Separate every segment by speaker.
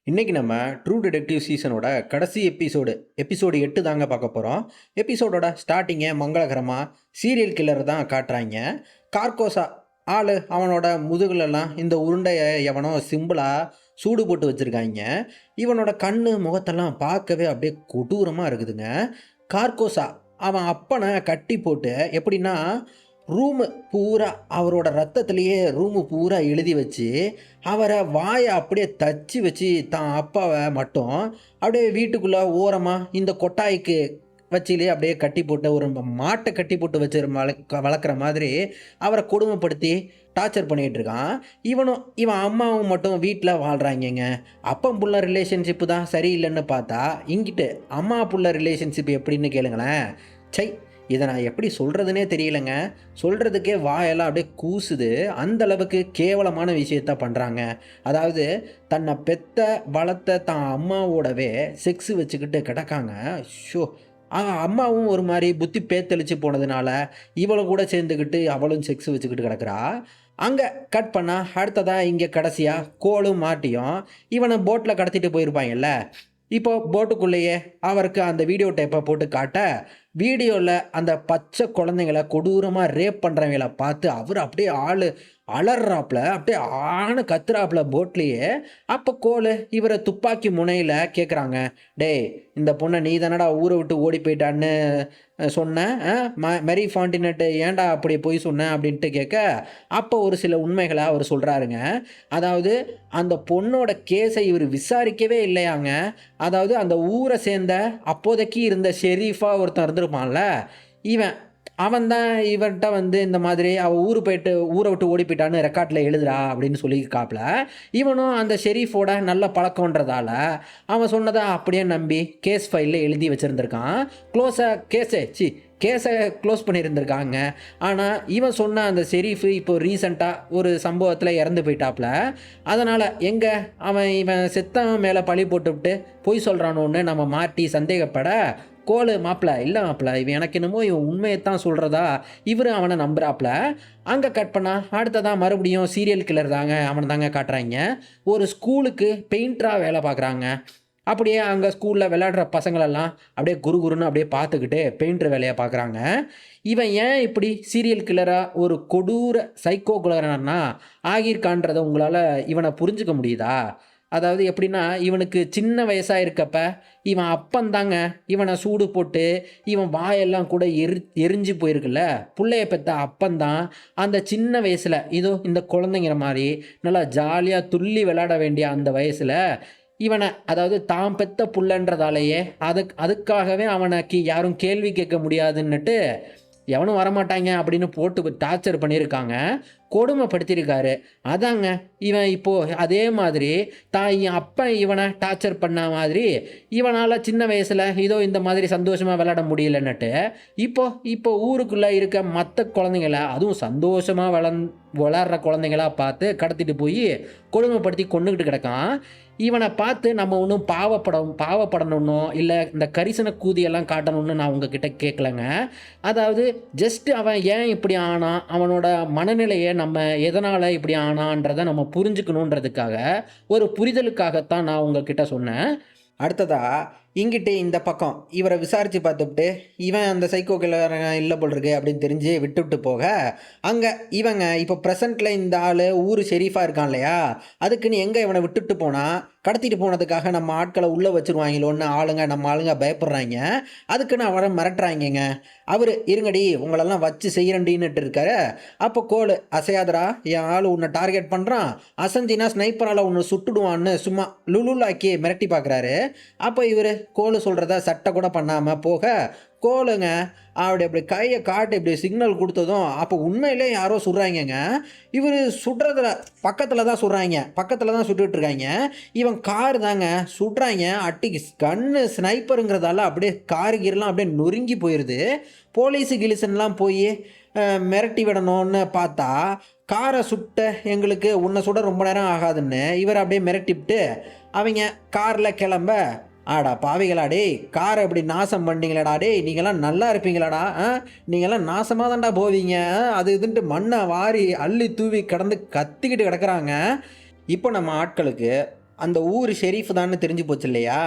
Speaker 1: இன்றைக்கி நம்ம true detective சீசனோட கடைசி எபிசோடு 8 தாங்க பார்க்க போகிறோம். எபிசோடோட ஸ்டார்டிங்கே மங்களகரமாக சீரியல் கில்லர் தான் காட்டுறாங்க. கார்கோசா ஆள் அவனோட முதுகுலெல்லாம் இந்த உருண்டையை எவனோ சிம்பிளாக சூடு போட்டு வச்சுருக்காங்க. இவனோட கண் முகத்தெல்லாம் பார்க்கவே அப்படியே கொடூரமாக இருக்குதுங்க. கார்கோசா அவன் அப்பனை கட்டி போட்டு எப்படின்னா ரூமு பூரா அவரோட ரத்தத்துலேயே ரூமு பூரா எழுதி வச்சு அவரை வாயை அப்படியே தச்சு வச்சு தான் அப்பாவை மட்டும் அப்படியே வீட்டுக்குள்ளே ஓரமாக இந்த கொட்டாய்க்கு வச்சிலே அப்படியே கட்டி போட்டு ஒரு மாட்டை கட்டி போட்டு வச்சு வளர்க்குற மாதிரி அவரை கொடுமைப்படுத்தி டார்ச்சர் பண்ணிகிட்டு இருக்கான். இவன் அம்மாவும் மட்டும் வீட்டில் வாழ்கிறாங்கங்க. அப்பம் புள்ள ரிலேஷன்ஷிப்பு தான் சரியில்லைன்னு பார்த்தா இங்கிட்டு அம்மா புள்ள ரிலேஷன்ஷிப் எப்படின்னு கேளுங்களேன். சை, இதை நான் எப்படி சொல்கிறதுனே தெரியலைங்க. சொல்கிறதுக்கே வாயெல்லாம் அப்படியே கூசுது. அந்த அளவுக்கு கேவலமான விஷயத்த பண்ணுறாங்க. அதாவது தன்னை பெத்த வளர்த்த தான் அம்மாவோடவே செக்ஸு வச்சுக்கிட்டு கிடக்காங்க. ஷோ, அம்மாவும் ஒரு மாதிரி புத்தி பேத்தளிச்சு போனதுனால இவளும் கூட சேர்ந்துக்கிட்டு அவளும் செக்ஸ் வச்சுக்கிட்டு கிடக்குறா. அங்கே கட் பண்ணால் அடுத்ததாக இங்கே கடைசியாக கோலும் மாட்டியும் இவனை போட்டில் கடத்திட்டு போயிருப்பாங்கல்ல. இப்போது போட்டுக்குள்ளேயே அவருக்கு அந்த வீடியோ டேப்பை போட்டு காட்ட வீடியோவில் அந்த பச்சை குழந்தைங்களை கொடூரமாக ரேப் பண்ணுறவங்கள பார்த்து அவர் அப்படியே அலறாப்புல அப்படியே கத்துறாப்புல போட்லேயே. அப்போ கோல் இவரை துப்பாக்கி முனையில் கேட்குறாங்க, டேய் இந்த பொண்ணை நீ தானடா ஊரை விட்டு ஓடி போயிட்டான்னு சொன்னேன், மெரி ஃபாண்டினட்டு ஏன்டா அப்படி போய் சொன்னேன் அப்படின்ட்டு கேட்க அப்போ ஒரு சில உண்மைகளை அவர் சொல்கிறாருங்க. அதாவது அந்த பொண்ணோட கேஸை இவர் விசாரிக்கவே இல்லையாங்க. அதாவது அந்த ஊரை சேர்ந்த அப்போதைக்கு இருந்த ஷெரீஃபாக ஒருத்தன் இருந்திருப்பான்ல, அவன் தான் இவன்கிட்ட இந்த மாதிரி அவள் ஊரை விட்டு ஓடி போயிட்டான்னு ரெக்கார்டில் எழுதுறா அப்படின்னு சொல்லியிருக்காப்புல. இவனும் அந்த ஷெரீஃபோட நல்ல பழக்கன்றதால அவன் சொன்னதை அப்படியே நம்பி கேஸ் ஃபைலில் எழுதி வச்சுருந்துருக்கான். கேஸை க்ளோஸ் பண்ணியிருந்திருக்காங்க. ஆனால் இவன் சொன்ன அந்த ஷெரீஃபு இப்போ ரீசண்டாக ஒரு சம்பவத்தில் இறந்து போயிட்டாப்புல. அதனால் இவன் செத்தவன் மேலே பழி போட்டுவிட்டு பொய் சொல்கிறானோன்னு நம்ம மாட்டி சந்தேகப்பட கோலு மாப்பிள்ள இவன் எனக்கு என்னமோ இவன் உண்மையைத்தான் சொல்கிறதா இவர் அவனை நம்புகிறாப்புல. அங்கே கட் பண்ணால் அடுத்ததான் மறுபடியும் சீரியல் கில்லர் தாங்க அவனை தாங்க காட்டுறாங்க. ஒரு ஸ்கூலுக்கு பெயிண்டராக வேலை பார்க்குறாங்க. அப்படியே அங்கே ஸ்கூலில் விளையாடுற பசங்களெல்லாம் அப்படியே குருன்னு அப்படியே பார்த்துக்கிட்டு பெயிண்டர் வேலையை பார்க்குறாங்க. இவன் ஏன் இப்படி சீரியல் கில்லராக ஒரு கொடூர சைக்கோ கில்லர்னா ஆகியிருக்கான்றதை உங்களால் இவனை புரிஞ்சுக்க முடியுதா? அதாவது எப்படின்னா, இவனுக்கு சின்ன வயசாக இருக்கப்ப இவன் அப்பந்தாங்க இவனை சூடு போட்டு இவன் வாயெல்லாம் கூட எரிஞ்சு போயிருக்குல்ல. பிள்ளைய பெற்ற அப்பந்தான் அந்த சின்ன வயசில் இதோ இந்த குழந்தைங்கிற மாதிரி நல்லா ஜாலியாக துள்ளி விளையாட வேண்டிய அந்த வயசில் இவனை, அதாவது தான் பெற்ற புள்ளன்றதாலேயே அதுக்காகவே அவனுக்கு யாரும் கேள்வி கேட்க முடியாதுன்னுட்டு எவனும் வரமாட்டாங்க அப்படின்னு போட்டு டார்ச்சர் பண்ணியிருக்காங்க, கொடுமைப்படுத்தியிருக்காரு. அதாங்க இவன் இப்போது அதே மாதிரி அப்பன் இவனை டார்ச்சர் பண்ண மாதிரி இவனால் சின்ன வயசில் இதோ இந்த மாதிரி சந்தோஷமாக விளையாட முடியலன்னுட்டு இப்போ ஊருக்குள்ளே இருக்க மற்ற குழந்தைங்கள, அதுவும் சந்தோஷமாக விளாட்ற குழந்தைங்களா பார்த்து கடத்திட்டு போய் கொடுமைப்படுத்தி கொண்டுக்கிட்டு கிடக்கான். இவனை பார்த்து நம்ம ஒன்றும் பாவப்படணுன்னோ இல்லை இந்த கரிசன கூதியெல்லாம் காட்டணும்னு நான் உங்ககிட்ட கேட்கலங்க. அதாவது ஜஸ்ட் அவன் ஏன் இப்படி ஆனான், அவனோட மனநிலையை நம்ம எதனால் இப்படி ஆனான்றதை நம்ம புரிஞ்சுக்கணுன்றதுக்காக, ஒரு புரிதலுக்காகத்தான் நான் உங்ககிட்ட சொன்னேன். அடுத்ததாக இங்கிட்டு இந்த பக்கம் இவரை விசாரித்து பார்த்துட்டு இவன் அந்த சைக்கோ கில்லர் இல்லை போல் இருக்கு அப்படின்னு தெரிஞ்சு விட்டுவிட்டு போக, அங்கே இவங்க இப்போ ப்ரெசண்ட்டில் இந்த ஆள் ஊர் ஷெரீஃபாக இருக்கான் இல்லையா, அதுக்குன்னு எங்கே இவனை விட்டுட்டு போனால் கடத்திட்டு போனதுக்காக நம்ம ஆட்களை உள்ளே வச்சுருவாங்களோன்னு நம்ம ஆளுங்க பயப்படுறாங்க. அதுக்குன்னு அவரை மிரட்டுறாங்கங்க. அவர் இருங்கடி உங்களெல்லாம் வச்சு செய்கிறண்டின்னுட்டு இருக்காரு. அப்போ கோல் அசையாதரா, என் ஆள் உன்னை டார்கெட் பண்ணுறான், அசந்தினா ஸ்னைப்பரால் உன்னை சுட்டுடுவான்னு சும்மா லுலுலாக்கி மிரட்டி பார்க்குறாரு. அப்போ இவர் கோலு சொல்கிறத சட்டை கூட பண்ணாமல் போக கோலுங்க அப்படி கையை காட்டு இப்படி சிக்னல் கொடுத்ததும் அப்போ உண்மையிலே யாரோ சுடுறாங்கங்க. இவர் சுடுறதுல பக்கத்தில் தான் சுட்டுட்ருக்காங்க. இவன் கார் தாங்க சுடுறாங்க. அட்டிக்கு கண்ணு ஸ்னைப்பருங்கிறதால அப்படியே காரு கீரெலாம் அப்படியே நொறுங்கி போயிடுது. போலீஸு கிலிசன்லாம் போய் மிரட்டி விடணும்னு பார்த்தா காரை சுட்ட எங்களுக்கு உன்னை சுட ரொம்ப நேரம் ஆகாதுன்னு இவர் அப்படியே மிரட்டிவிட்டு அவங்க காரில் கிளம்ப, ஆடா பாவிகளாடே, காரை இப்படி நாசம் பண்ணிங்களடா, டே நீங்கள்லாம் நல்லா இருப்பீங்களாடா, நீங்கள்லாம் நாசமாக தான்டா போவீங்க, அது இதுன்ட்டு மண்ணை வாரி அள்ளி தூவி கடந்து கத்திக்கிட்டு கிடக்குறாங்க. இப்போ நம்ம ஆட்களுக்கு அந்த ஊர் ஷெரீஃப் தான்னு தெரிஞ்சு போச்சு இல்லையா?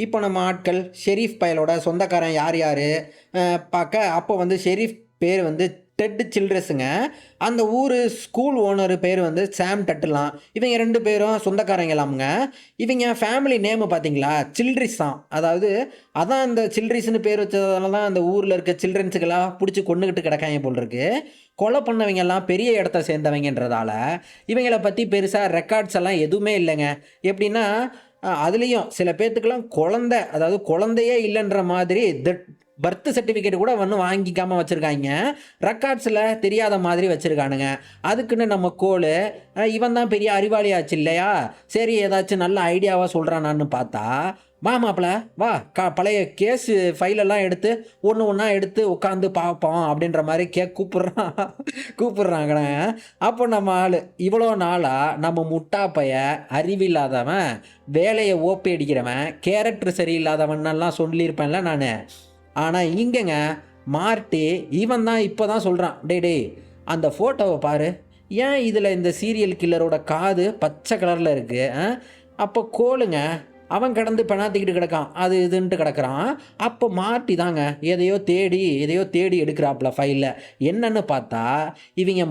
Speaker 1: இப்போ நம்ம ஆட்கள் ஷெரீஃப் பயலோட சொந்தக்காரன் யார் யார் பார்க்க, அப்போ வந்து ஷெரீஃப் பேர் வந்து டெட் சில்ட்ரஸுங்க. அந்த ஊர் ஸ்கூல் ஓனர் பேர் வந்து சாம் டட்டுலாம். இவங்க 2 பேரும் சொந்தக்காரங்களாமுங்க. இவங்க ஃபேமிலி நேமு பார்த்தீங்களா, சில்ட்ரிஸ் தான். அதாவது அதான் அந்த சில்ட்ரிஸ்னு பேர் வச்சதால தான் அந்த ஊரில் இருக்க சில்ட்ரன்ஸுக்கெல்லாம் பிடிச்சி கொண்டுக்கிட்டு கிடக்காங்க போல் இருக்கு. கொலை பண்ணவங்கெல்லாம் பெரிய இடத்த சேர்ந்தவங்கன்றதால இவங்கள பற்றி பெருசாக ரெக்கார்ட்ஸ் எல்லாம் எதுவுமே இல்லைங்க. எப்படின்னா அதுலேயும் சில பேர்த்துக்கெல்லாம் அதாவது குழந்தையே இல்லைன்ற மாதிரி பர்த் சர்டிஃபிகேட் கூட ஒன்றும் வாங்கிக்காமல் வச்சுருக்காங்க. ரெக்கார்ட்ஸில் தெரியாத மாதிரி வச்சுருக்கானுங்க. அதுக்குன்னு நம்ம கோல் இவன் தான் பெரிய அறிவாளியாச்சு இல்லையா, சரி ஏதாச்சும் நல்ல ஐடியாவாக சொல்கிறானான்னு பார்த்தா, வா மாப்பிள்ள வா, பழைய கேஸ் ஃபைலெல்லாம் எடுத்து ஒன்று ஒன்றா எடுத்து உட்காந்து பார்ப்போம் அப்படின்ற மாதிரி கூப்பிட்றாங்க. அப்போ நம்ம ஆள் இவ்வளோ நாளாக நம்ம முட்டாப்பைய, அறிவில்லாதவன், வேலையை ஓப்பி அடிக்கிறவன், கேரக்டர் சரியில்லாதவன்னெல்லாம் சொல்லியிருப்பேன்ல நான். ஆனால் இங்கேங்க மார்ட்டி இவன் தான் இப்போ தான் சொல்கிறான், டே அந்த ஃபோட்டோவை பாரு, ஏன் இதில் இந்த சீரியல் கில்லரோட காது பச்சை கலரில் இருக்குது. அப்போ கோலுங்க அவன் கிடந்து பெணாத்திக்கிட்டு கிடக்கான், அது இதுன்ட்டு கிடக்கிறான். அப்போ மார்ட்டி தாங்க எதையோ தேடி எடுக்கிறாப்புல ஃபைலில். என்னன்னு பார்த்தா இவங்க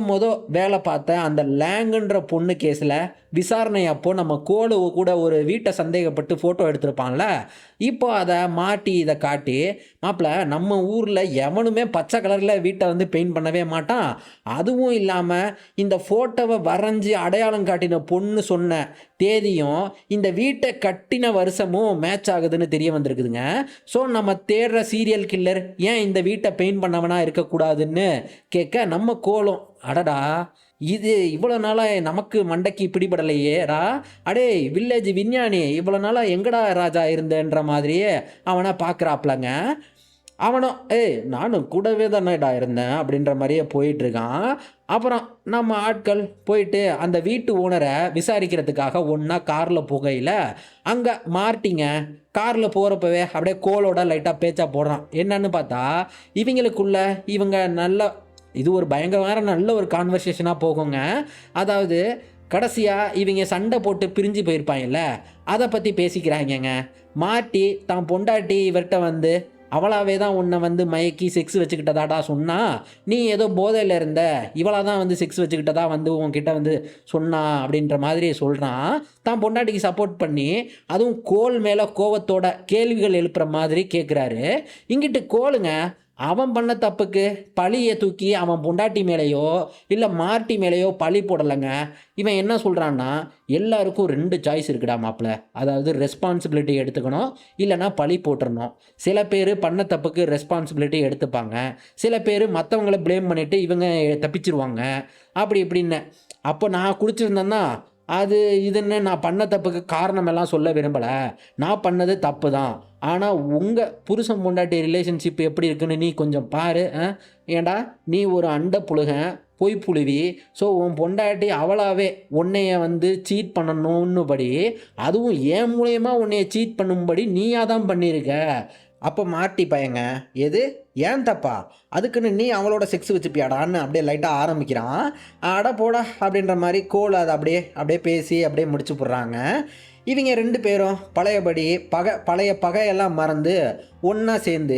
Speaker 1: மொத வேலை பார்த்த அந்த லேங்குன்ற பொண்ணு கேஸில் விசாரணை அப்போ நம்ம கோலு கூட ஒரு வீட்டை சந்தேகப்பட்டு ஃபோட்டோ எடுத்திருப்பான்ல, இப்போ அதை மாட்டி இதை காட்டி, மாப்பிள்ள நம்ம ஊரில் எவனுமே பச்சை கலரில் வீட்டை வந்து பெயிண்ட் பண்ணவே மாட்டான், அதுவும் இல்லாமல் இந்த ஃபோட்டோவை வரைஞ்சி அடையாளம் காட்டின பொண்ணு சொன்ன தேதியும் இந்த வீட்டை கட்டின வருஷமும் மேட்ச் ஆகுதுன்னு தெரிய வந்திருக்குதுங்க. ஸோ நம்ம தேடுற சீரியல் கில்லர் ஏன் இந்த வீட்டை பெயிண்ட் பண்ணவனா இருக்கக்கூடாதுன்னு கேட்க, நம்ம கோலம் அடடா இது இவ்வளோ நாளாக நமக்கு மண்டைக்கு பிடிபடலையேடா, அடே வில்லேஜ் விஞ்ஞானி இவ்வளோ நாளாக எங்கடா ராஜா இருந்தேன்ற மாதிரியே அவனை பார்க்குறாப்லங்க. அவனும் நானும் கூடவே தானேடா இருந்தேன் அப்படின்ற மாதிரியே போயிட்டுருக்கான். அப்புறம் நம்ம ஆட்கள் போயிட்டு அந்த வீட்டு ஓனரை விசாரிக்கிறதுக்காக ஒன்றா காரில் போகையில் அங்கே மார்ட்டிங்க காரில் போகிறப்பவே அப்படியே கோலோட லைட்டாக பேச்சா போடுறான். என்னன்னு பார்த்தா இவங்க நல்ல இது ஒரு பயங்கரமான நல்ல ஒரு கான்வர்சேஷனாக போகுங்க. அதாவது கடைசியாக இவங்க சண்டை போட்டு பிரிஞ்சு போயிருப்பாங்கல்ல, அதை பற்றி பேசிக்கிறாங்கங்க. மார்ட்டி தான் பொண்டாட்டி இவர்கிட்ட வந்து அவளாவே தான் உன்னை வந்து மயக்கி செக்ஸ் வச்சுக்கிட்டதாடா சொன்னா, நீ ஏதோ போதையில் இருந்த, இவளாக தான் வந்து செக்ஸ் வச்சுக்கிட்டதா வந்து உன்கிட்ட வந்து சொன்னா அப்படின்ற மாதிரி சொல்கிறான். தான் பொண்டாட்டிக்கு சப்போர்ட் பண்ணி அதுவும் கோல் மேலே கோவத்தோட கேள்விகள் எழுப்புற மாதிரி கேட்குறாரு. இங்கிட்டு கோலுங்க அவன் பண்ண தப்புக்கு பழியை தூக்கி அவன் பொண்டாட்டி மேலேயோ இல்லை மார்ட்டி மேலேயோ பழி போடலைங்க. இவன் என்ன சொல்கிறான்னா, எல்லாருக்கும் 2 சாய்ஸ் இருக்குடா மாப்பிள்ள, அதாவது ரெஸ்பான்சிபிலிட்டி எடுத்துக்கணும் இல்லைனா பழி போட்டுடணும். சில பேர் பண்ண தப்புக்கு ரெஸ்பான்சிபிலிட்டி எடுத்துப்பாங்க, சில பேர் மற்றவங்கள ப்ளேம் பண்ணிவிட்டு இவங்க தப்பிச்சிருவாங்க அப்படி இப்படின்னு. அப்போ நான் குடிச்சிருந்தேன்னா அது இதுன்னு நான் பண்ண தப்புக்கு காரணமெல்லாம் சொல்ல விரும்பலை, நான் பண்ணது தப்பு தான். ஆனால் உங்கள் புருஷன் பொண்டாட்டி ரிலேஷன்ஷிப் எப்படி இருக்குன்னு நீ கொஞ்சம் பாரு. ஏண்டா நீ ஒரு அண்டை புழுகன், பொய் புழுவி. ஸோ உன் பொண்டாட்டி அவளாவே உன்னைய வந்து சீட் பண்ணணும்னு படி, அதுவும் என் மூலயமா உன்னைய சீட் பண்ணும்படி நீயாக தான் பண்ணியிருக்க. அப்போ மாட்டி பையங்க எது ஏன் தப்பா, அதுக்குன்னு நீ அவளோட செக்ஸ் வச்சுப்பியாடான்னு அப்படியே லைட்டாக ஆரம்பிக்கிறான். அட போடா அப்படின்ற மாதிரி கோல் அதை அப்படியே பேசி அப்படியே முடிச்சு போடுறாங்க. இவங்க 2 பேரும் பழைய பகையெல்லாம் மறந்து ஒன்றா சேர்ந்து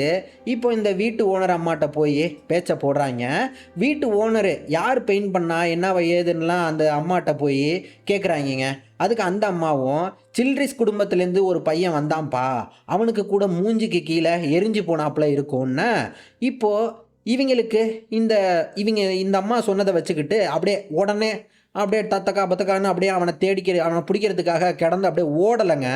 Speaker 1: இப்போ இந்த வீட்டு ஓனர் அம்மாட்ட போய் பேச்சை போடுறாங்க. வீட்டு ஓனரு யார் பெயிண்ட் பண்ணா என்ன ஏதுன்னெலாம் அந்த அம்மாட்ட போய் கேட்குறாங்க. அதுக்கு அந்த அம்மாவும், சில்ட்ரிஸ் குடும்பத்துலேருந்து ஒரு பையன் வந்தான்ப்பா, அவனுக்கு கூட மூஞ்சிக்கு கீழே எரிஞ்சு போனாப்புல இருக்கும்னு. இப்போது இவங்க இந்த அம்மா சொன்னதை வச்சுக்கிட்டு உடனே தத்தக்கா பத்தக்கான்னு அவனை பிடிக்கிறதுக்காக கிடந்து அப்படியே ஓடலைங்க.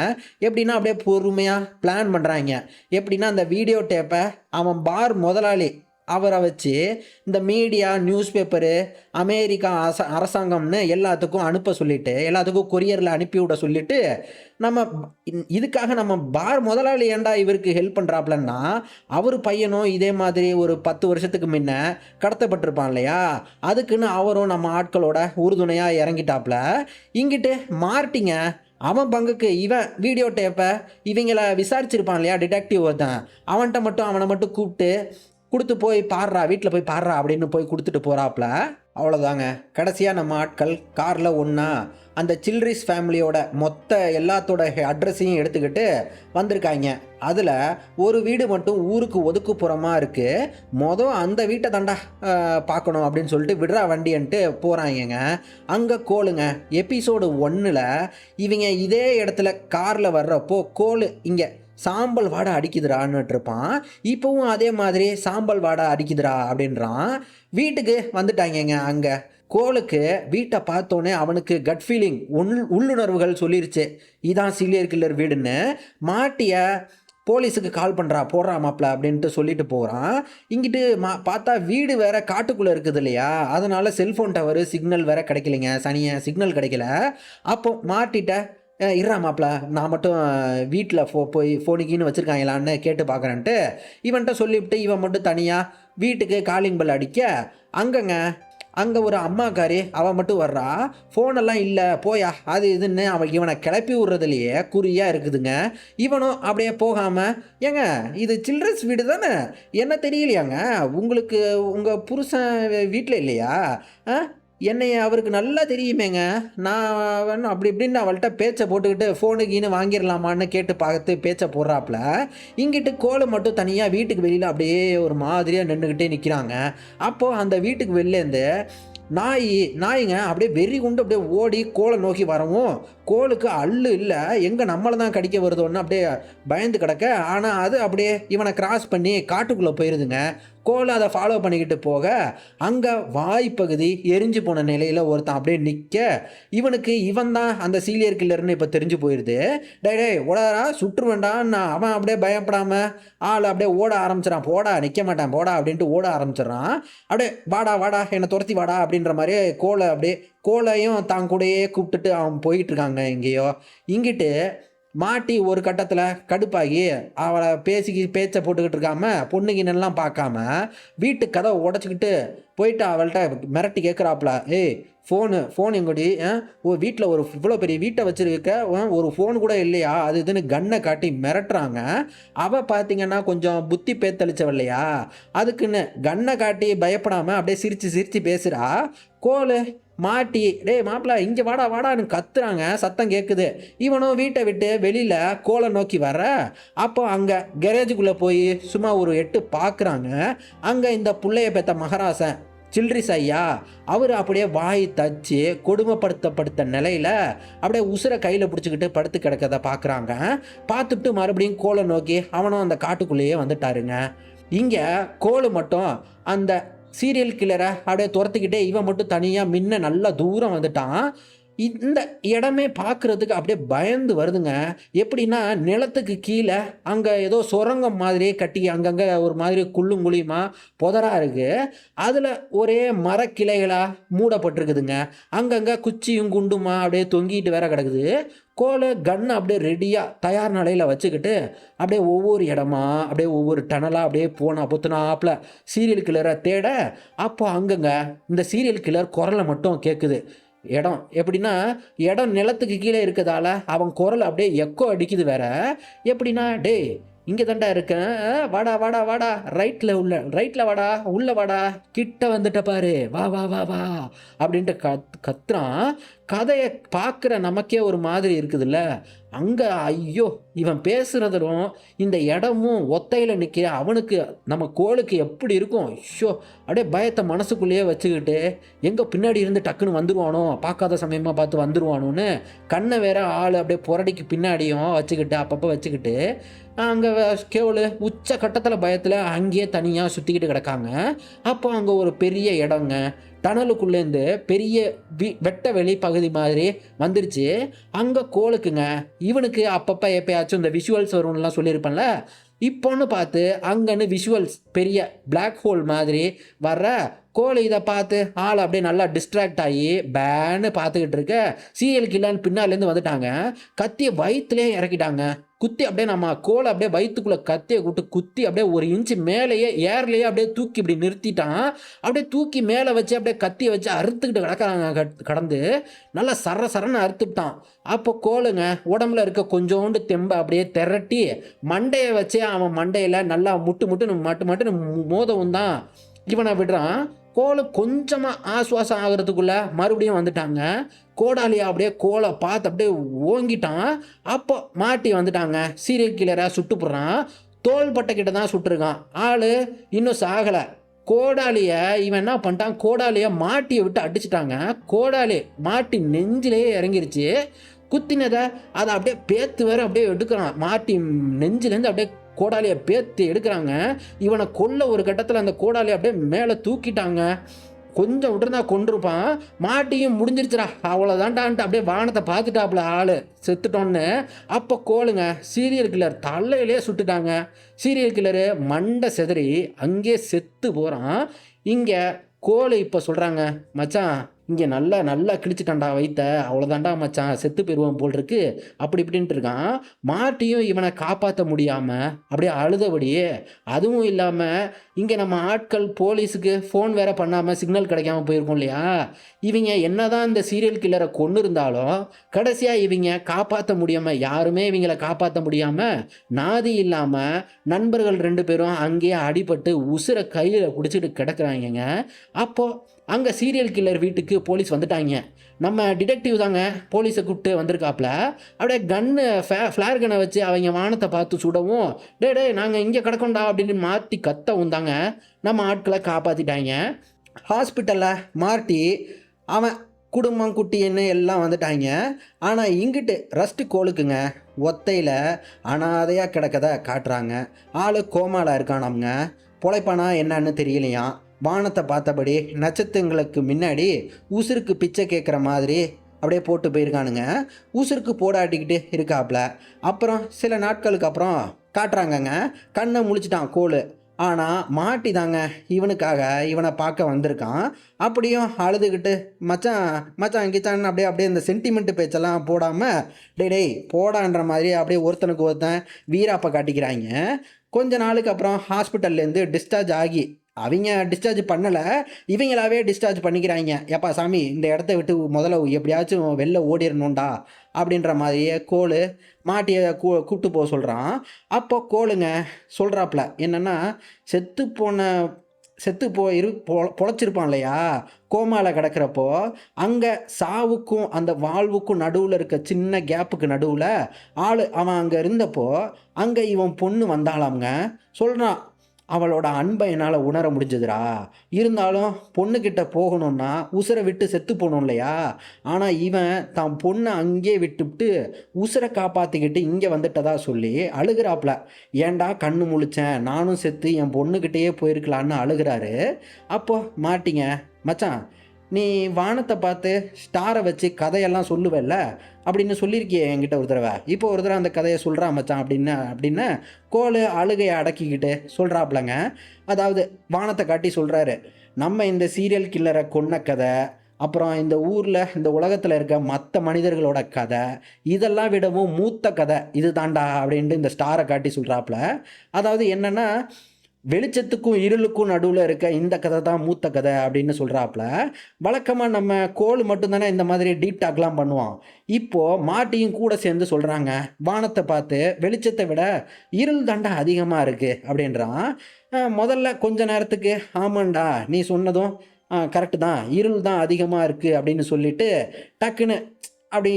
Speaker 1: எப்படின்னா அப்படியே பொறுமையாக பிளான் பண்ணுறாங்க. எப்படின்னா அந்த வீடியோ டேப்பை அவன் பார் முதலாளி அவரை வச்சு இந்த மீடியா, நியூஸ் பேப்பரு, அமெரிக்கா அரசாங்கம்னு எல்லாத்துக்கும் அனுப்ப சொல்லிவிட்டு, எல்லாத்துக்கும் கொரியரில் அனுப்பிவிட சொல்லிவிட்டு, இதுக்காக நம்ம பார் முதலாளி ஏண்டா இவருக்கு ஹெல்ப் பண்ணுறாப்லன்னா, அவர் பையனும் இதே மாதிரி ஒரு 10 வருஷத்துக்கு முன்ன கடத்தப்பட்டிருப்பான் இல்லையா, அதுக்குன்னு அவரும் நம்ம ஆட்களோட உறுதுணையாக இறங்கிட்டாப்ல. இங்கிட்டு மார்ட்டிங்க அவன் பங்குக்கு இவன் வீடியோ டேப்பை இவங்கள விசாரிச்சிருப்பான் இல்லையா, டிடெக்டிவ் ஒருத்தன், அவனை மட்டும் கூப்பிட்டு கொடுத்து போய் பாடுறா, வீட்டில் போய் பாடுறா அப்படின்னு போய் கொடுத்துட்டு போகிறாப்புல. அவ்வளோதாங்க. கடைசியாக நம்ம ஆட்கள் காரில் ஒன்றா அந்த சில்ட்ரிஸ் ஃபேமிலியோட மொத்த எல்லாத்தோட அட்ரஸையும் எடுத்துக்கிட்டு வந்திருக்காங்க. அதில் ஒரு வீடு மட்டும் ஊருக்கு ஒதுக்குப்புறமாக இருக்குது. அந்த வீட்டை தாண்டா பார்க்கணும் அப்படின்னு சொல்லிட்டு விடுறா வண்டின்ட்டு போகிறாங்கங்க. அங்கே கோலுங்க எபிசோடு 1ல் இவங்க இதே இடத்துல காரில் வர்றப்போ கோலு இங்கே சாம்பல் வாடை அடிக்குதுடான்னுட்டு இருப்பான். இப்போவும் அதே மாதிரி சாம்பல் வாடை அடிக்குதுடா அப்படின்றான். வீட்டுக்கு வந்துட்டாங்கங்க. அங்கே கோலுக்கு வீட்டை பார்த்தோன்னே அவனுக்கு கட் ஃபீலிங் உள்ளுணர்வுகள் சொல்லிருச்சு, இதான் சீரியல் கில்லர் வீடுன்னு. மாட்டிய போலீஸுக்கு கால் பண்ணுறா போடுறா மாப்பிள்ள அப்படின்ட்டு சொல்லிட்டு போகிறான். இங்கிட்டு பார்த்தா வீடு வேற காட்டுக்குள்ளே இருக்குது இல்லையா, அதனால் செல்ஃபோன் டவரு சிக்னல் வேற கிடைக்கலைங்க. சிக்னல் கிடைக்கல. அப்போ மாட்டிட்ட இருறா மாப்பிள்ள, நான் மட்டும் வீட்டில் போய் ஃபோனுக்கின்னு வச்சுருக்காங்களான்னு கேட்டு பார்க்குறேன்ட்டு இவன்கிட்ட சொல்லிவிட்டு இவன் மட்டும் தனியாக வீட்டுக்கு காலிங் பெல் அடிக்க அங்கே ஒரு அம்மாக்காரி அவன் மட்டும் வர்றா. ஃபோனெல்லாம் இல்லை போயா அது இதுன்னு இவனை கிளப்பி விட்றதுலையே குறியாக இருக்குதுங்க. இவனும் அப்படியே போகாமல், ஏங்க இது சில்ட்ரன்ஸ் வீடு தானே, என்ன தெரியலையாங்க உங்களுக்கு, உங்கள் புருஷன் வீட்டில் இல்லையா, என்னைய அவருக்கு நல்லா தெரியுமேங்க, நான் அப்படி இப்படின்னு அவள்கிட்ட பேச்சை போட்டுக்கிட்டு ஃபோனுக்குன்னு வாங்கிடலாமான்னு கேட்டு பார்த்து பேச்சை போடுறாப்புல. இங்கிட்டு கோலை மட்டும் தனியாக வீட்டுக்கு வெளியில் அப்படியே ஒரு மாதிரியாக நின்றுக்கிட்டே நிற்கிறாங்க. அப்போது அந்த வீட்டுக்கு வெளிலேருந்து நாய்ங்க அப்படியே வெறி கொண்டு அப்படியே ஓடி கோலை நோக்கி வரவும், கோலுக்கு அல்லு இல்லை, எங்கே நம்மளை தான் கடிக்க வருதோன்னு அப்படியே பயந்து கிடக்க. ஆனால் அது அப்படியே இவனை கிராஸ் பண்ணி காட்டுக்குள்ளே போயிடுதுங்க. கோலை அதை ஃபாலோ பண்ணிக்கிட்டு போக அங்கே வாய்ப்பகுதி எரிஞ்சு போன நிலையில் ஒருத்தன் அப்படியே நிற்க, இவனுக்கு இவன் தான் அந்த சீரியல் கில்லர்னு இப்போ தெரிஞ்சு போயிடுது. டே ஓடாரா சுற்று வேண்டான்னு அவன் அப்படியே பயப்படாமல் ஆள் அப்படியே ஓட ஆரம்பிச்சிடான். போடா நிற்க மாட்டான் போடா அப்படின்ட்டு ஓட ஆரம்பிச்சிடறான். அப்படியே வாடா என்னை துரத்தி வாடா அப்படின்ற மாதிரி கோலையும் தான் கூடயே கூப்பிட்டுட்டு அவன் போயிட்டுருக்காங்க எங்கேயோ. இங்கிட்டு மாட்டி ஒரு கட்டத்தில் கடுப்பாகி அவளை பேச்சை போட்டுக்கிட்டு இருக்காம பொண்ணுகின்னெல்லாம் பார்க்காம வீட்டு கதவை உடச்சிக்கிட்டு போயிட்டு அவள்கிட்ட மிரட்டி கேட்குறாப்புல, ஃபோன் எங்கடி, வீட்டில் ஒரு இவ்வளோ பெரிய வீட்டை வச்சுருக்க ஒரு ஃபோன் கூட இல்லையா, அது இதுன்னு கன்னை காட்டி மிரட்டுறாங்க. அவள் பார்த்தீங்கன்னா கொஞ்சம் புத்தி பேத்தளிச்சவ இல்லையா, அதுக்குன்னு கன்னை காட்டி பயப்படாமல் அப்படியே சிரித்து பேசுகிறா. கோலு மாட்டி மாப்பிள்ள இங்கே வாடான்னு கத்துறாங்க, சத்தம் கேட்குது. இவனும் வீட்டை விட்டு வெளியில் கோலை நோக்கி வர, அப்போ அங்கே கெரேஜுக்குள்ளே போய் சும்மா ஒரு எட்டு பார்க்குறாங்க. அங்கே இந்த புள்ளைய பெற்ற மகராசன் சில்ட்ரிஸ் ஐயா அவர் அப்படியே வாய் தச்சு கொடுமைப்படுத்தப்படுத்த நிலையில் அப்படியே உசுரை கையில் பிடிச்சிக்கிட்டு படுத்து கிடக்கிறத பார்க்குறாங்க. பார்த்துட்டு மறுபடியும் கோலை நோக்கி அவனும் அந்த காட்டுக்குள்ளேயே வந்துட்டாருங்க. இங்கே கோலு மட்டும் அந்த சீரியல் கில்லரை அப்படியே துரத்துக்கிட்டே இவன் மட்டும் தனியாக நல்லா தூரம் வந்துட்டான். இந்த இடமே பார்க்குறதுக்கு அப்படியே பயந்து வருதுங்க. எப்படின்னா நிலத்துக்கு கீழே அங்கே ஏதோ சுரங்கம் மாதிரியே கட்டி அங்கங்கே ஒரு மாதிரி குழியுமா புதராக இருக்குது. அதில் ஒரே மரக்கிளைகளாக மூடப்பட்டிருக்குதுங்க. அங்கங்கே குச்சியும் குண்டுமா அப்படியே தொங்கிட்டு வேற கிடக்குது. கோலை கன்னை அப்படியே ரெடியாக தயார் நிலையில் வச்சுக்கிட்டு அப்படியே ஒவ்வொரு இடமா அப்படியே ஒவ்வொரு டனலாக அப்படியே பொத்துனாப்பில் சீரியல் கில்லரை தேட, அப்போ அங்கங்க இந்த சீரியல் கில்லர் குரலை மட்டும் கேட்குது. இடம் எப்படின்னா இடம் நிலத்துக்கு கீழே இருக்கிறதால அவன் குரல் அப்படியே எக்கோ அடிக்குது வேற. எப்படின்னா இங்கே தாண்டா இருக்கேன், வாடா ரைட்டில் வாடா உள்ளே வாடா கிட்ட வந்துட்ட பாரு வா அப்படின்ட்டு கத்துறான். கதையை பார்க்குற நமக்கே ஒரு மாதிரி இருக்குதுல்ல. அங்கே ஐயோ இவன் பேசுகிறதும் இந்த இடமும் ஒத்தையில் நிற்க அவனுக்கு நம்ம கோலுக்கு எப்படி இருக்கும். ஐயோ அப்படியே பயத்தை மனசுக்குள்ளேயே வச்சுக்கிட்டு எங்கே பின்னாடி இருந்து டக்குன்னு வந்துடுவானோ, பார்க்காத சமயமாக பார்த்து வந்துடுவானோன்னு கண்ணை வேற ஆள் அப்படியே புரடிக்கு பின்னாடியும் வச்சுக்கிட்டு அப்பப்போ வச்சுக்கிட்டு அங்கே கேவலு உச்ச கட்டத்தில் பயத்தில் அங்கேயே தனியாக சுற்றிக்கிட்டு கிடக்காங்க. அப்போ அங்கே ஒரு பெரிய இடங்க டனலுக்குள்ளேருந்து பெரிய வெட்ட வெளி பகுதி மாதிரி வந்துருச்சு. அங்கே கோலுக்குங்க இவனுக்கு அப்பப்போ எப்பயாச்சும் இந்த விஷுவல்ஸ் வரும்லாம் சொல்லியிருப்பேன்ல, இப்போன்னு பார்த்து அங்கன்னு விஷுவல்ஸ் பெரிய பிளாக் ஹோல் மாதிரி வர்ற கோழி இதை பார்த்து ஆள் அப்படியே நல்லா டிஸ்ட்ராக்ட் ஆகி பேன்னு பார்த்துக்கிட்டு இருக்க சீரியல் கில்லர்னு பின்னாலேருந்து வந்துட்டாங்க. கத்தியை வயிற்றுலேயே இறக்கிட்டாங்க. குத்தி அப்படியே நம்ம கோலை அப்படியே வயிற்றுக்குள்ளே கத்தியை குத்தி அப்படியே ஒரு இன்ச்சு மேலேயே ஏர்லேயே அப்படியே தூக்கி இப்படி நிறுத்திட்டான். அப்படியே தூக்கி மேலே வச்சு அப்படியே கத்தியை வச்சு அறுத்துக்கிட்டு கிடக்கிறாங்க. கடந்து நல்லா சரன்னு அறுத்துக்கிட்டான். அப்போ கோலுங்க உடம்புல இருக்க கொஞ்சோண்டு தெம்பை அப்படியே திரட்டி மண்டையை வச்சு அவன் மண்டையில் நல்லா முட்டுன்னு மோதவும் தான் இவனை விடுறான். கோலு கொஞ்சமாக ஆசுவாசம் ஆகிறதுக்குள்ளே மறுபடியும் வந்துட்டாங்க. கோடாலியை அப்படியே கோலை பார்த்து அப்படியே ஓங்கிட்டான். அப்போ மாட்டி வந்துட்டாங்க. சீரியல் கில்லராக சுட்டுப்புடுறான். தோள்பட்டை கிட்ட தான் சுட்டுருக்கான். ஆள் இன்னும் சாகலை. கோடாலியை இவன் என்ன பண்ணிட்டான், கோடாலியை மாட்டியை விட்டு அடிச்சிட்டாங்க. கோடாலி மாட்டி நெஞ்சிலேயே இறங்கிருச்சு. குத்தினதை அதை அப்படியே பேத்து வேற அப்படியே எடுக்கிறான். மாட்டி நெஞ்சிலேருந்து அப்படியே கோடாலியை பேத்து எடுக்கிறாங்க. இவனை கொல்ல ஒரு கட்டத்தில் அந்த கோடாலியை அப்படியே மேலே தூக்கிட்டாங்க. கொஞ்சம் விட்டுருந்தா கொண்டிருப்பான். மாட்டியும் முடிஞ்சிருச்சுடா, அவ்வளோதான்டான்ட்டு அப்படியே வானத்தை பார்த்துட்டாப்புல ஆள் செத்துட்டோன்னு. அப்போ கோலுங்க சீரியல் கில்லர் தலையிலே சுட்டுட்டாங்க. சீரியல் கில்லரு மண்டை செதறி அங்கே செத்து போகிறான். இங்கே கோலு இப்போ சொல்கிறாங்க, மச்சான் இங்கே நல்லா நல்லா கிழிச்சிட்டான்டா வைத்த, அவ்வளோதான்டா மச்சான் செத்து போயிடுவான் போல் இருக்கு, அப்படி இப்படின்ட்டு இருக்கான். மாட்டியும் இவனை காப்பாற்ற முடியாமல் அப்படியே அழுதபடியே. அதுவும் இல்லாமல் இங்கே நம்ம ஆட்கள் போலீஸுக்கு ஃபோன் வேற பண்ணாமல் சிக்னல் கிடைக்காம போயிருக்கோம் இல்லையா. இவங்க என்னதான் இந்த சீரியல் கில்லரை கொண்டு இருந்தாலும் கடைசியாக இவங்க காப்பாற்ற முடியாமல், யாருமே இவங்களை காப்பாற்ற முடியாமல் நாதி இல்லாமல் நண்பர்கள் 2 பேரும் அங்கேயே அடிபட்டு உசுரை கையில் பிடிச்சிட்டு கிடக்குறாங்கங்க. அப்போது அங்கே சீரியல் கில்லர் வீட்டுக்கு போலீஸ் வந்துட்டாங்க. நம்ம டிடெக்டிவ் தாங்க போலீஸை கூப்பிட்டு வந்திருக்காப்புல. அப்படியே கன்னு ஃப்ளார் கன்னை வச்சு அவங்க வானத்தை பார்த்து சுடவும், டே நாங்கள் இங்கே கிடக்கோண்டா அப்படின்னு மாற்றி கத்தவும் தாங்க நம்ம ஆட்களை காப்பாற்றிட்டாங்க. ஹாஸ்பிட்டலில் மாட்டி அவன் குடும்பம் குட்டின்னு எல்லாம் வந்துட்டாங்க. ஆனால் இங்கிட்டு ரஸ்ட்டு கோலுக்குங்க ஒத்தையில் அனாதையாக கிடக்கதை காட்டுறாங்க. ஆள் கோமாவில் இருக்கானாங்க. பொழைப்பானா என்னன்னு தெரியலையாம். வானத்தை பார்த்தபடி நட்சத்திரங்களுக்கு முன்னாடி உசுருக்கு பிச்சை கேட்குற மாதிரி அப்படியே போட்டு போயிருக்கானுங்க. உசுருக்கு போடாட்டிக்கிட்டு இருக்காப்புல. அப்புறம் சில நாட்களுக்கு அப்புறம் காட்டுறாங்கங்க, கண்ணை முழிச்சிட்டான் கோலு. ஆனால் மாட்டி தாங்க இவனுக்காக இவனை பார்க்க வந்திருக்கான். அப்படியும் அழுதுகிட்டு மச்சான் மச்சான் கிச்சான் அப்படியே இந்த சென்டிமெண்ட்டு பேச்செல்லாம் போடாமல் டேய் போடான்ற மாதிரி அப்படியே ஒருத்தனுக்கு ஒருத்தன் வீராப்பை காட்டிக்கிறாங்க. கொஞ்ச நாளுக்கு அப்புறம் ஹாஸ்பிட்டல்லேருந்து டிஸ்சார்ஜ் ஆகி, அவங்க டிஸ்சார்ஜ் பண்ணலை, இவங்களாவே டிஸ்சார்ஜ் பண்ணிக்கிறாங்க. எப்பா சாமி இந்த இடத்த விட்டு முதல்ல எப்படியாச்சும் வெளில ஓடிடணும்டா அப்படின்ற மாதிரியே கோலு மாட்டியை கூப்பிட்டு போக சொல்கிறான். அப்போ கோலுங்க சொல்கிறாப்புல என்னென்னா, செத்து பொழைச்சிருப்பான் இல்லையா கோமாவில் கிடக்கிறப்போ, அங்கே சாவுக்கும் அந்த வாழ்வுக்கும் நடுவில் இருக்க சின்ன கேப்புக்கு நடுவில் அவன் அங்கே இருந்தப்போ அங்கே இவன் பொண்ணு வந்தாலாம்ங்க. சொல்கிறான், அவளோட அன்பை என்னால் உணர முடிஞ்சதுடா. இருந்தாலும் பொண்ணுக்கிட்ட போகணுன்னா உசுரை விட்டு செத்து போகணும் இல்லையா. ஆனால் இவன் தான் பொண்ணை அங்கேயே விட்டுவிட்டு உசுரை காப்பாற்றிக்கிட்டு இங்கே வந்துட்டதா சொல்லி அழுகிறாப்புல. ஏன்டா கண்ணு முழிச்சேன், நானும் செத்து என் பொண்ணுக்கிட்டேயே போயிருக்கலான்னு அழுகிறாரு. அப்போ மாட்டிங்க மச்சான், நீ வானத்தை பார்த்து ஸ்டாரை வச்சு கதையெல்லாம் சொல்லுவேல்ல அப்படின்னு சொல்லியிருக்கியே என்கிட்ட ஒரு தடவை. இப்போ ஒரு தடவை அந்த கதையை சொல்கிறா மச்சான் அப்படின்னு கோலு அழுகையை அடக்கிக்கிட்டு சொல்கிறாப்புலங்க. அதாவது வானத்தை காட்டி சொல்கிறாரு, நம்ம இந்த சீரியல் கில்லரை கொன்ன கதை, அப்புறம் இந்த ஊரில் இந்த உலகத்தில் இருக்க மற்ற மனிதர்களோட கதை, இதெல்லாம் விடவும் மூத்த கதை இது தாண்டா அப்படின்ட்டு இந்த ஸ்டாரை காட்டி சொல்கிறாப்புல. அதாவது என்னென்னா, வெளிச்சத்துக்கும் இருளுக்கும் நடுவில் இருக்க இந்த கதை தான் மூத்த கதை அப்படின்னு சொல்கிறாப்புல. வழக்கமாக நம்ம கோல் மட்டும்தானே இந்த மாதிரி டீப் டாக்லாம் பண்ணுவான். இப்போது மாட்டியும் கூட சேர்ந்து சொல்கிறாங்க, வானத்தை பார்த்து வெளிச்சத்தை விட இருள் தாண்டா அதிகமாக இருக்குது அப்படின்றான். முதல்ல கொஞ்ச நேரத்துக்கு ஆமாண்டா நீ சொன்னதும் கரெக்டு தான், இருள் தான் அதிகமாக இருக்குது அப்படின்னு சொல்லிட்டு டக்குன்னு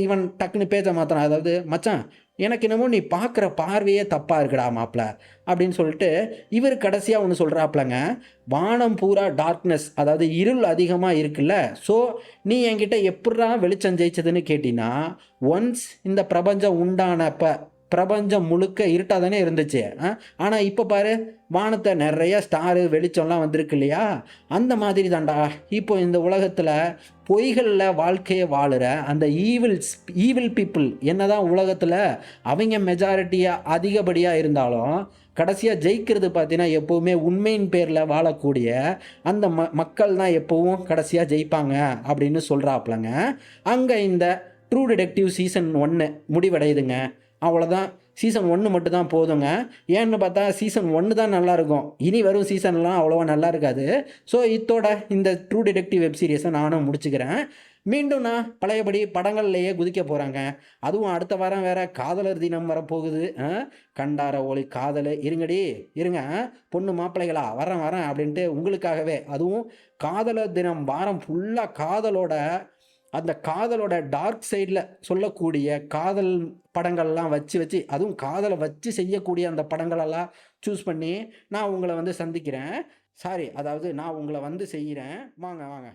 Speaker 1: இவன் டக்குன்னு பேச்ச மாத்திரான். அதாவது மச்சான் எனக்கு என்னமோ நீ பார்க்குற பார்வையே தப்பாக இருக்குடா மாப்பிள்ள அப்படின்னு சொல்லிட்டு இவர் கடைசியாக ஒன்று சொல்கிறாப்லங்க, வானம் பூரா டார்க்னஸ், அதாவது இருள் அதிகமாக இருக்குல்ல, ஸோ நீ என்கிட்ட எப்படா வெளிச்சம் ஜெயிச்சதுன்னு கேட்டினா, ஒன்ஸ் இந்த பிரபஞ்சம் உண்டானப்போ பிரபஞ்சம் முழுக்க இருட்டாக தானே இருந்துச்சு. ஆனால் இப்போ பாரு வானத்தை நிறைய ஸ்டாரு வெளிச்சம்லாம் வந்திருக்கு இல்லையா, அந்த மாதிரி தாண்டா இப்போ இந்த உலகத்தில் பொய்களில் வாழ்க்கையை வாழுற அந்த ஈவில் பீப்புள் என்னதான் உலகத்தில் அவங்க மெஜாரிட்டியாக அதிகப்படியாக இருந்தாலும் கடைசியாக ஜெயிக்கிறது பார்த்தீங்கன்னா எப்போவுமே உண்மையின் பேரில் வாழக்கூடிய அந்த மக்கள் தான் எப்போவும் கடைசியாக ஜெயிப்பாங்க அப்படின்னு சொல்கிறாப்புலங்க. அங்கே இந்த ட்ரூ டிடெக்டிவ் சீசன் 1 முடிவடையுதுங்க. அவ்வளோதான், சீசன் 1 மட்டும்தான் போதுங்க. ஏன்னு பார்த்தா சீசன் 1 தான் நல்லாயிருக்கும், இனி வரும் சீசன்லாம் அவ்வளோவா நல்லா இருக்காது. ஸோ இதோட இந்த ட்ரூ டிடெக்டிவ் வெப் சீரிஸை நானும் முடிச்சுக்கிறேன். மீண்டும் நான் பழையபடி படங்கள்லேயே குதிக்க போகிறாங்க. அதுவும் அடுத்த வாரம் வேற காதலர் தினம் வரப்போகுது. கண்டார ஒளி காதல் இருங்கடி இருங்க, பொண்ணு மாப்பிள்ளைகளா வரேன் வரேன் அப்படின்ட்டு உங்களுக்காகவே, அதுவும் காதலர் தினம் வாரம் ஃபுல்லாக அந்த காதலோட டார்க் சைடில் சொல்லக்கூடிய காதல் படங்கள்லாம் வச்சு வச்சு, அதுவும் காதலை வச்சு செய்யக்கூடிய அந்த படங்களெல்லாம் சூஸ் பண்ணி நான் உங்களை வந்து சந்திக்கிறேன். சாரி, அதாவது நான் உங்களை வந்து செய்கிறேன். வாங்க வாங்க.